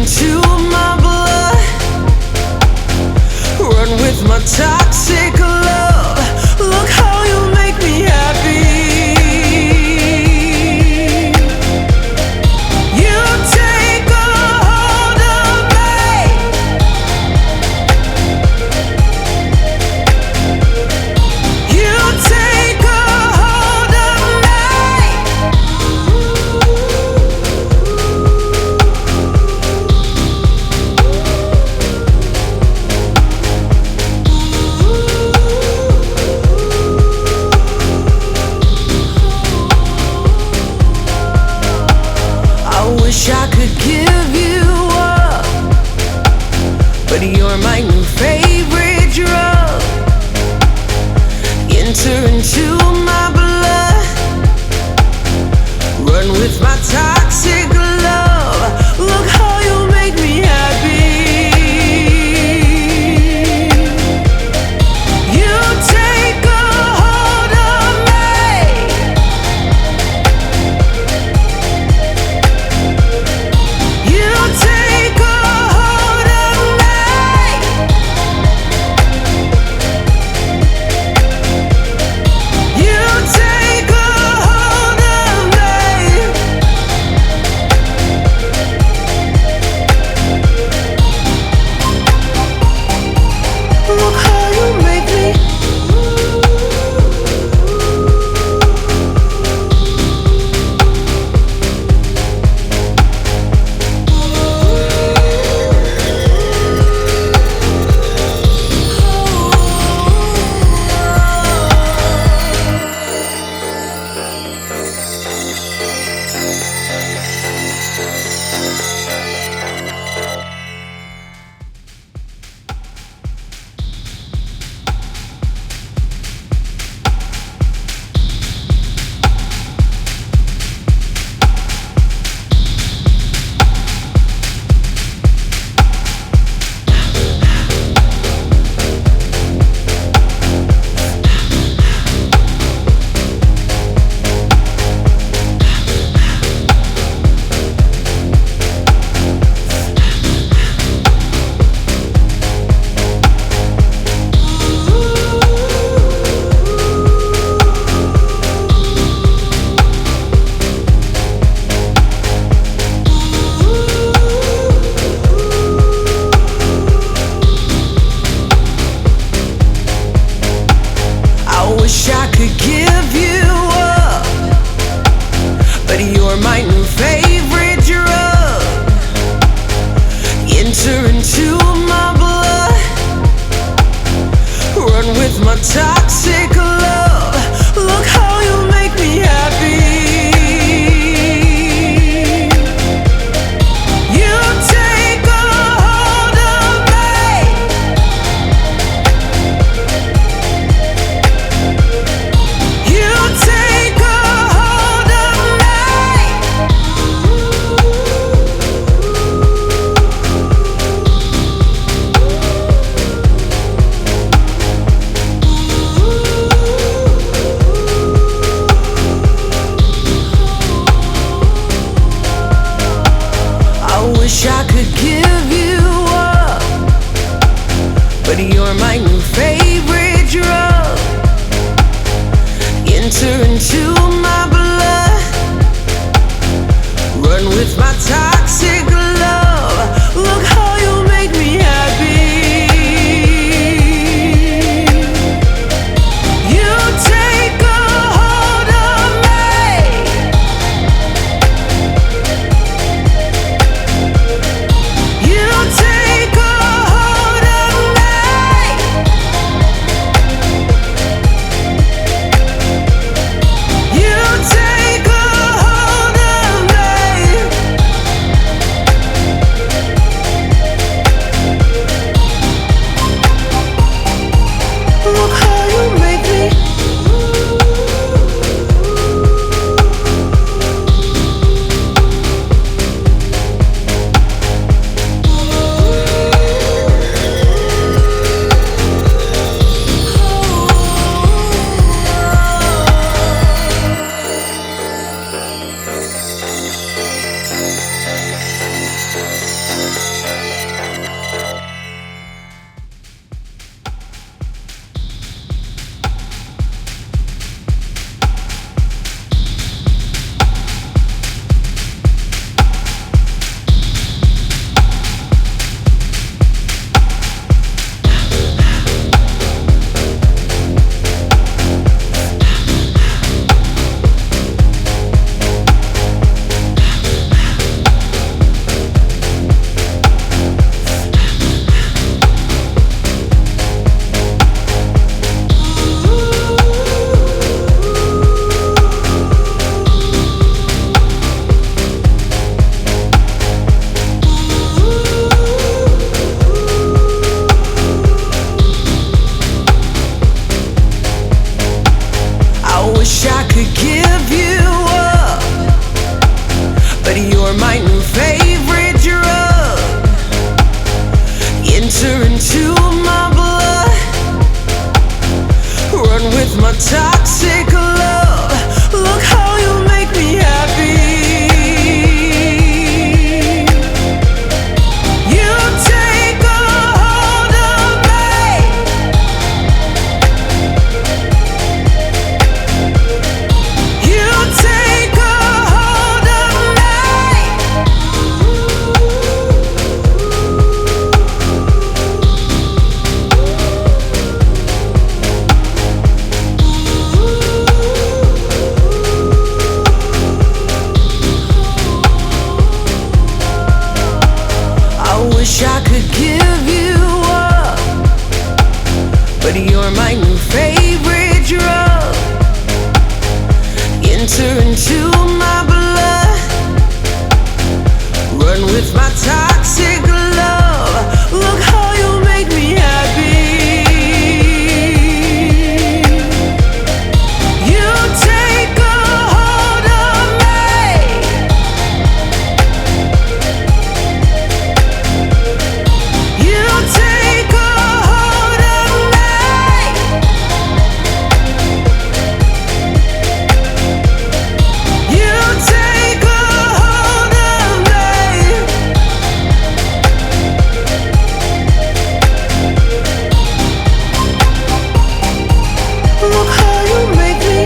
into my blood. Run with my toxic love. Look how you make me happy. You take a hold of me. You take a hold of me. I wish I could give you up, but you're my new favorite drug. Enter into my blood. Run with my toxic love. Look how you make me happy. You take a hold of me. You take a hold of me. You take a hold of me. Look how you make me. I wish I could give you up, but you're my new favorite drug. Enter into my blood. Run with my toxic love. Look how you make me happy. You take a hold of me. You take a hold of me. wish I could give you up, but you're my new favorite drug. Enter into my blood, run with my toxic love. Look how you make me happy. You take a hold of me. You take a hold of me. You take a hold of me. Look how you make me.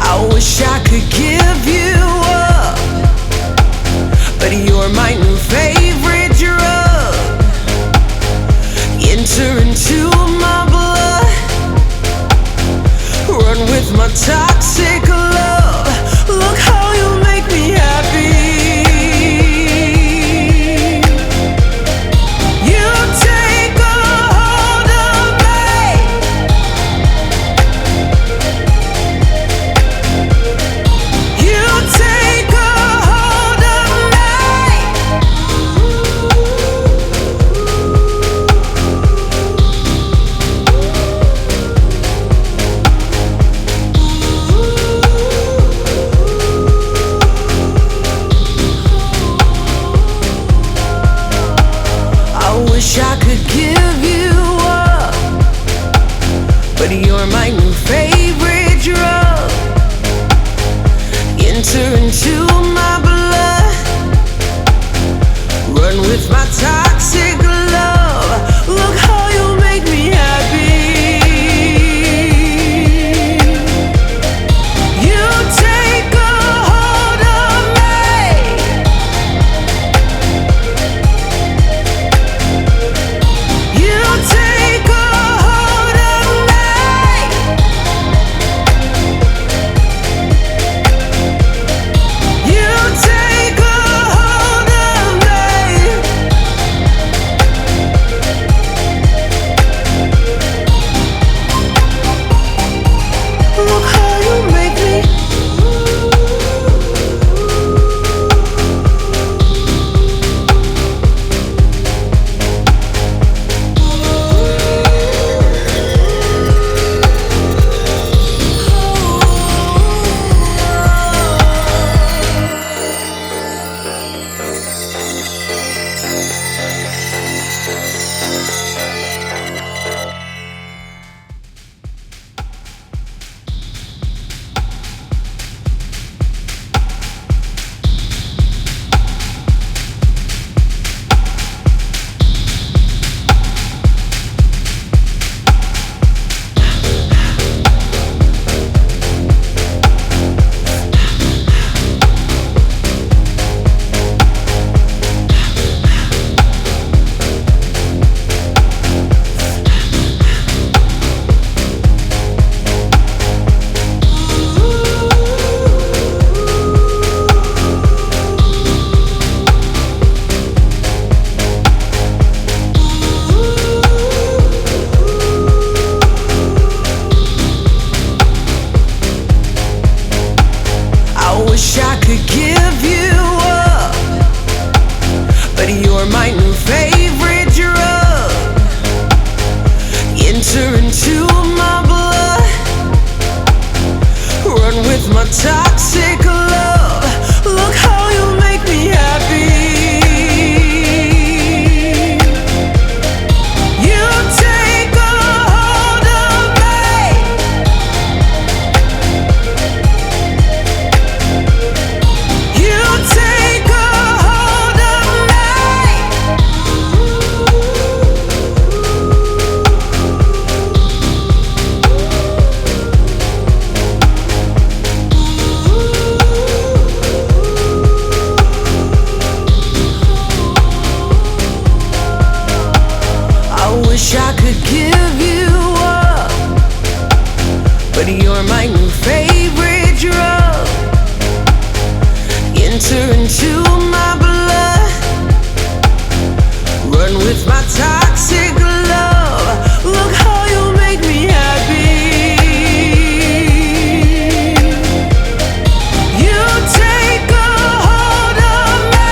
I wish I could give you up, but you're my new favorite drug. Enter into my blood, run with my toxic love. Look how you make me happy. You take a hold of me. You take a hold of me. I wish I could give you up, but you're my new favorite drug. Enter into my blood, run with my toxic love. Look how you make me happy. You take a hold of me. You take a hold of me. You take a hold of me. favorite drug. Enter into my blood. Run with my toxic love. Look how you make me happy. You take a hold of me. You take a hold of me. I wish I could give you up, but you're my new favorite drug. Enter into my blood. Run with my toxic love. Look how you make me happy. You take a hold of me.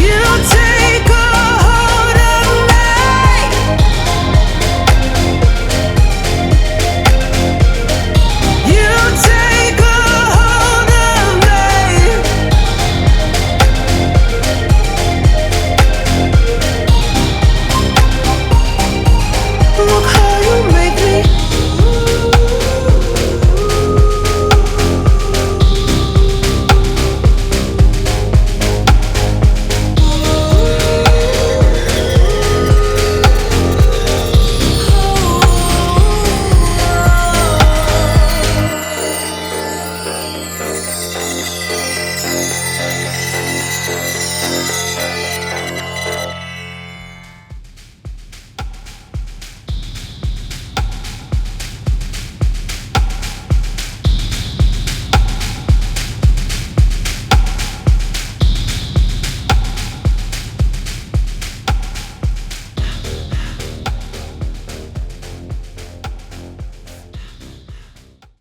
You take a hold of me. You take a hold of me. Look how you make me.